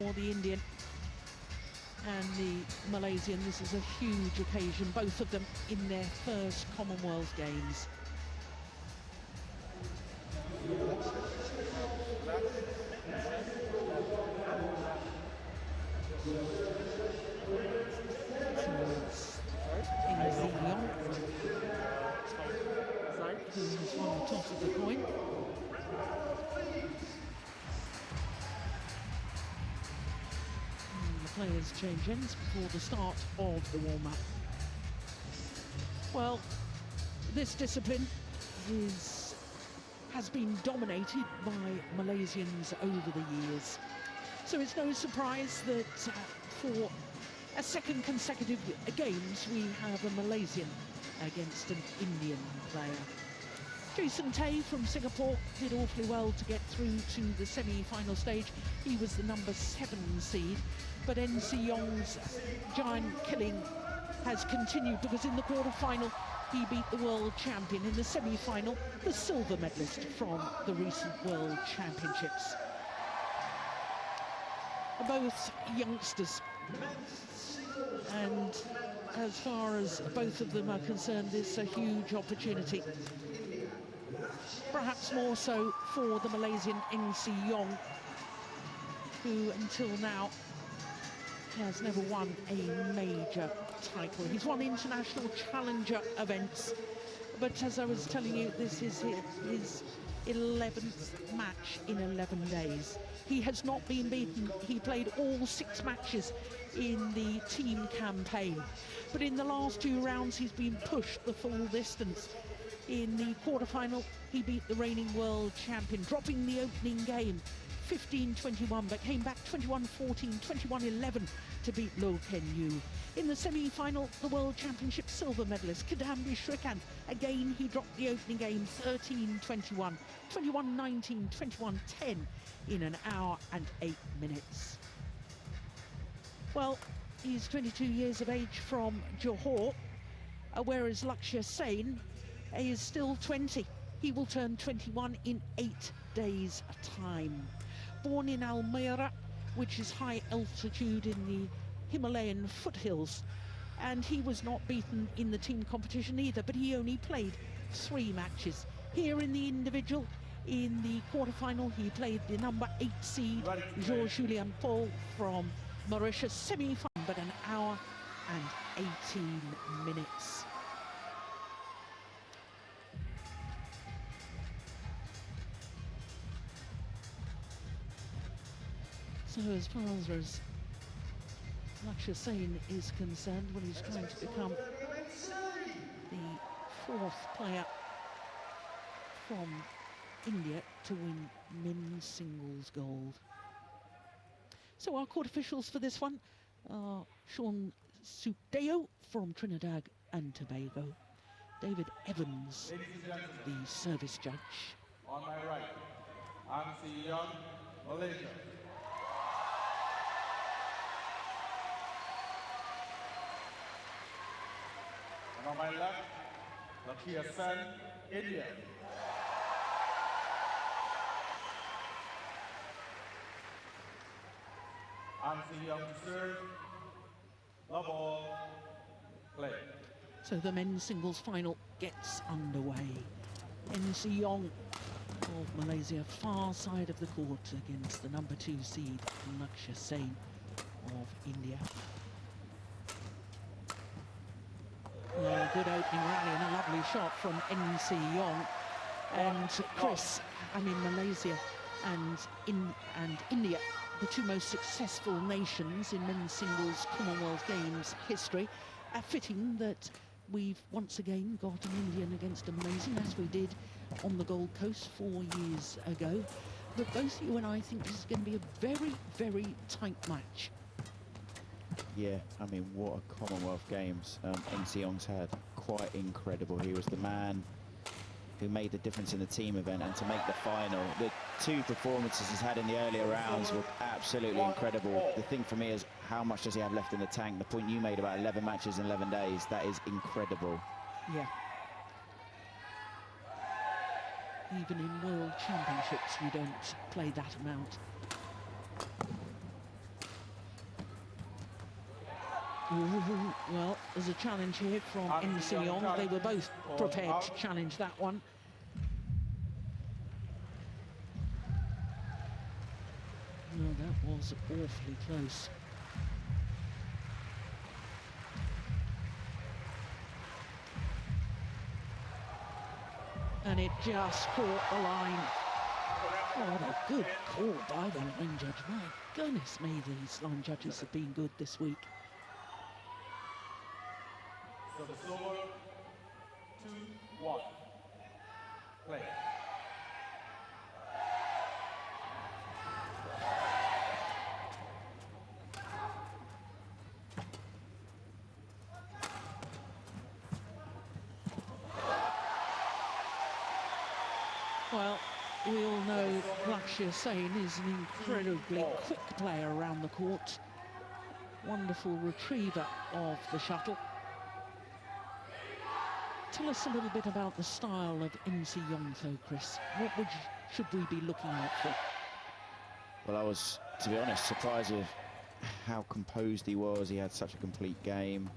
for the Indian and the Malaysian. This is a huge occasion, both of them in their first Commonwealth Games. Yong, who has won the toss of the coin. And the players change ends before the start of the warm-up. Well, this discipline has been dominated by Malaysians over the years. So it's no surprise that for a second consecutive games we have a Malaysian against an Indian player. Jason Tay from Singapore did awfully well to get through to the semi-final stage. He was the number 7 seed, but Yong's giant killing has continued, because in the quarter-final he beat the world champion, in the semi-final the silver medalist from the recent World Championships. Both youngsters, and as far as both of them are concerned, it's a huge opportunity. Perhaps more so for the Malaysian Yong, who until now has never won a major title. He's won international challenger events, but as I was telling you, this is his 11th match in 11 days. He has not been beaten. He played all 6 matches in the team campaign, but in the last 2 rounds he's been pushed the full distance. In the quarterfinal he beat the reigning world champion, dropping the opening game 15-21, but came back 21-14, 21-11 to beat Loh Ken Yew. In the semi-final, the World Championship silver medalist Kadambi Shrikant, again he dropped the opening game 13-21, 21-19, 21-10 in an hour and 8 minutes. Well, he's 22 years of age from Johor, whereas Lakshya is still 20. He will turn 21 in 8 days' time. Born in Almere, which is high altitude in the Himalayan foothills, and he was not beaten in the team competition either, but he only played 3 matches. Here in the individual, in the quarterfinal, he played the number 8 seed, Georges-Julien Paul from Mauritius, semi-final, but an hour and 18 minutes. So as far as Lakshya is concerned, well, he's trying to become the 4th player from India to win men's singles gold. So our court officials for this one are Sean Sukdeo from Trinidad and Tobago, David Evans, the service judge. On my right, Yong, Malaysia. And on my left, Lakshya, India. Yong to serve, love all, play. So the men's singles final gets underway. Yong of Malaysia, far side of the court against the number 2 seed, Lakshya of India. Good opening rally and a lovely shot from Yong. And Chris, Malaysia and India, the 2 most successful nations in men's singles Commonwealth Games history. Fitting that we've once again got an Indian against a Malaysian, as we did on the Gold Coast 4 years ago. But both you and I think this is going to be a very, very tight match. Yeah, what a Commonwealth Games Yong's had. Quite incredible. He was the man who made the difference in the team event, and to make the final. The 2 performances he's had in the earlier rounds were absolutely incredible. The thing for me is, how much does he have left in the tank? The point you made about 11 matches in 11 days, that is incredible. Yeah. Even in World Championships, you don't play that amount. Ooh, well, there's a challenge here from NC Yong. They were both prepared to challenge that one. No, that was awfully close. And it just caught the line. Oh, what a good call by the line judge. My goodness me, these line judges have been good this week. So the silver, 2-1. Play. Well, we all know Lakshya is an incredibly quick player around the court. Wonderful retriever of the shuttle. Tell us a little bit about the style of NC Yong, though, Chris. What should we be looking out for? Well, I was, to be honest, surprised with how composed he was. He had such a complete game.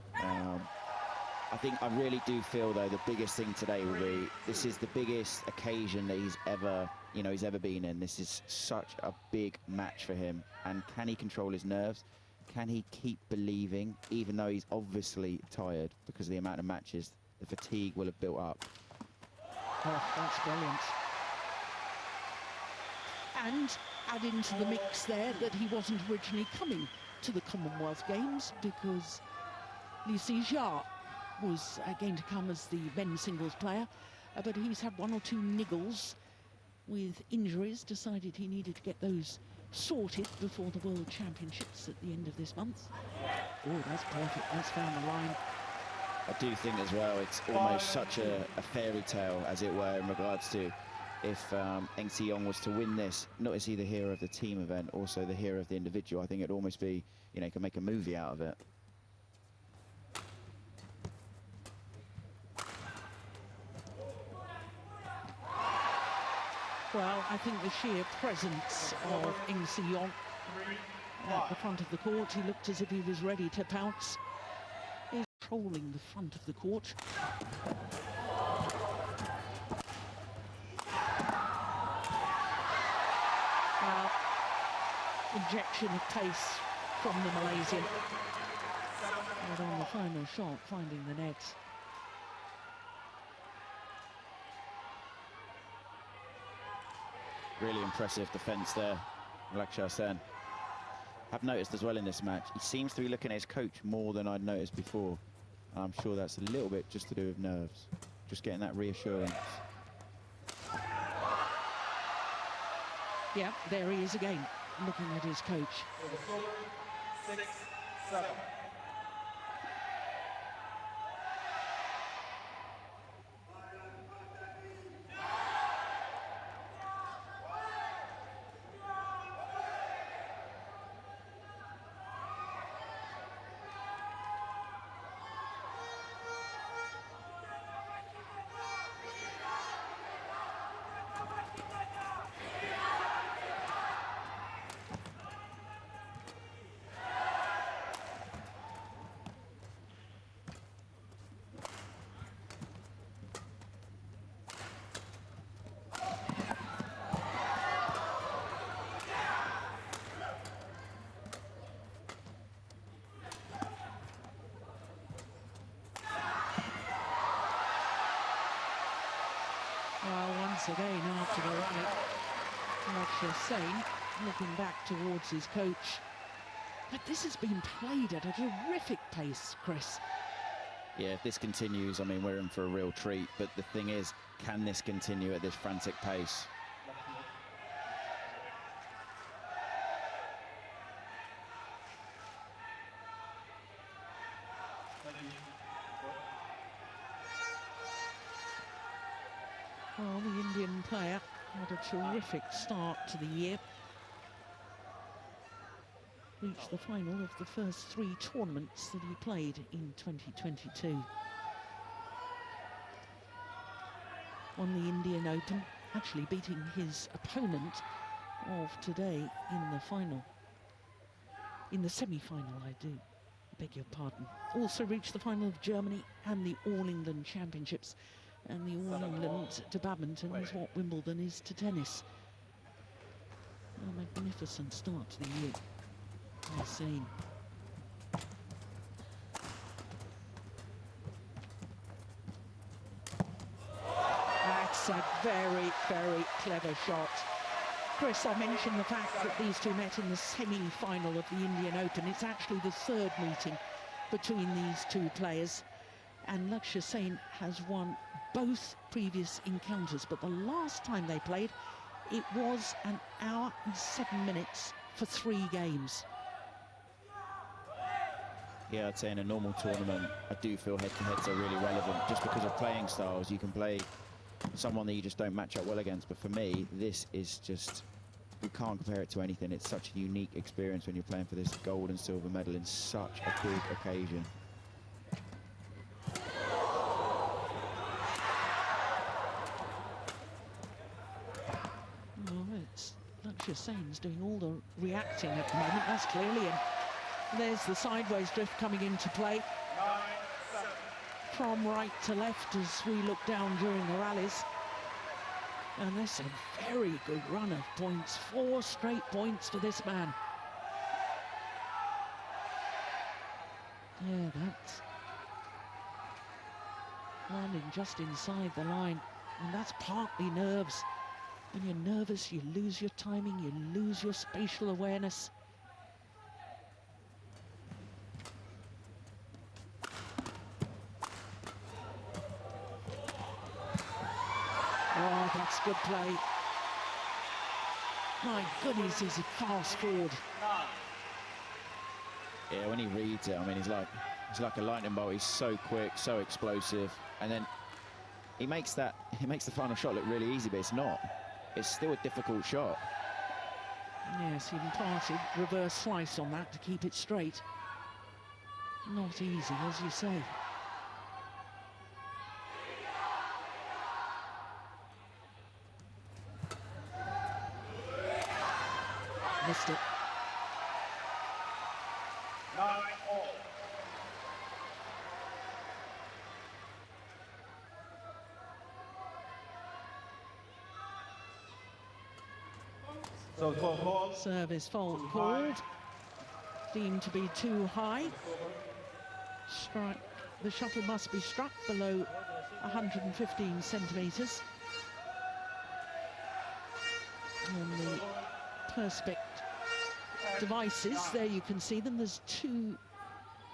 I really do feel, though, the biggest thing today will be, this is the biggest occasion that he's ever been in. This is such a big match for him. And can he control his nerves? Can he keep believing, even though he's obviously tired because of the amount of matches? The fatigue will have built up. Oh, that's brilliant. And add into the mix there that he wasn't originally coming to the Commonwealth Games because Lakshya was going to come as the men's singles player, but he's had one or two niggles with injuries, decided he needed to get those sorted before the World Championships at the end of this month. Oh, that's perfect. That's found the line. I do think as well it's almost such a fairy tale, as it were, in regards to if NC Yong was to win this, not as he the hero of the team event, also the hero of the individual. I think it'd almost be, you know, you can make a movie out of it. Well, I think the sheer presence of NC Yong at the front of the court, he looked as if he was ready to pounce. He's controlling the front of the court. Injection of pace from the Malaysian. But on the final shot, finding the net. Really impressive defence there, Lakshya. I've noticed as well in this match, he seems to be looking at his coach more than I'd noticed before. And I'm sure that's a little bit just to do with nerves. Just getting that reassurance. Yeah, there he is again, looking at his coach. 6-7. Well, once again, after the right, Lakshya looking back towards his coach. But this has been played at a terrific pace, Chris. Yeah, if this continues, I mean, we're in for a real treat. But the thing is, can this continue at this frantic pace? Well, the Indian player had a terrific start to the year. Reached the final of the first 3 tournaments that he played in 2022. Won the Indian Open, actually beating his opponent of today in the final. In the semi-final, I do beg your pardon, also reached the final of Germany and the All England Championships. And the All England to badminton is what Wimbledon is to tennis. A magnificent start to the year. Insane. That's a very, very clever shot. Chris, I mentioned the fact that these two met in the semi-final of the Indian Open. It's actually the third meeting between these two players. And Lakshya Sen has won both previous encounters, but the last time they played, it was 1 hour and 7 minutes for 3 games. Yeah, I'd say in a normal tournament, I do feel head-to-heads are really relevant. Just because of playing styles, you can play someone that you just don't match up well against. But for me, this is just, you can't compare it to anything. It's such a unique experience when you're playing for this gold and silver medal in such a big occasion. Lakshya Sen's doing all the reacting at the moment. That's clearly in. There's the sideways drift coming into play. From right to left as we look down during the rallies. And that's a very good run of points. 4 straight points for this man. Yeah, that's landing just inside the line. And that's partly nerves. When you're nervous, you lose your timing, you lose your spatial awareness. Oh, that's good play. My goodness, he's fast forward. Yeah, when he reads it, I mean, he's like a lightning bolt. He's so quick, so explosive, and then he makes the final shot look really easy, but it's not. It's still a difficult shot. Yes, he imparted reverse slice on that to keep it straight. Not easy, as you say. Missed it. 9-all. So Service fault called. Deemed to be too high. Strike. The shuttle must be struck below 115 centimetres. And the perspex devices, there you can see them. There's 2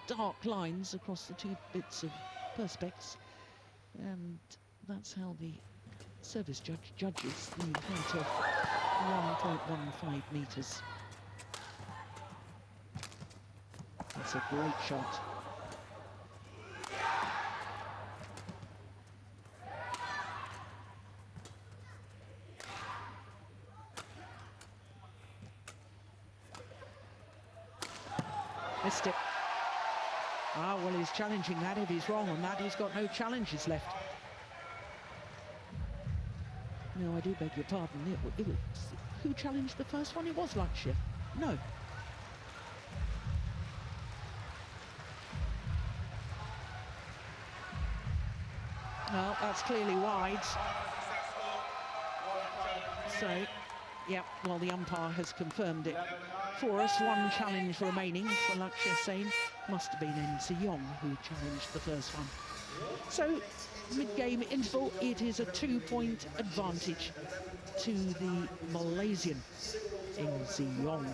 dark lines across the 2 bits of perspex. And that's how the service judge judges the height of 1.15 metres. That's a great shot. Missed it. Ah, well, he's challenging that. If he's wrong on that, he's got no challenges left. No, I do beg your pardon. It was, who challenged the first one? It was Lakshya. No. Well, that's clearly wide. So, yeah, well, the umpire has confirmed it for us. 1 challenge remaining for Lakshya Sen. Must have been Yong who challenged the first one. So, mid-game interval, it is a 2-point advantage to the Malaysian Yong.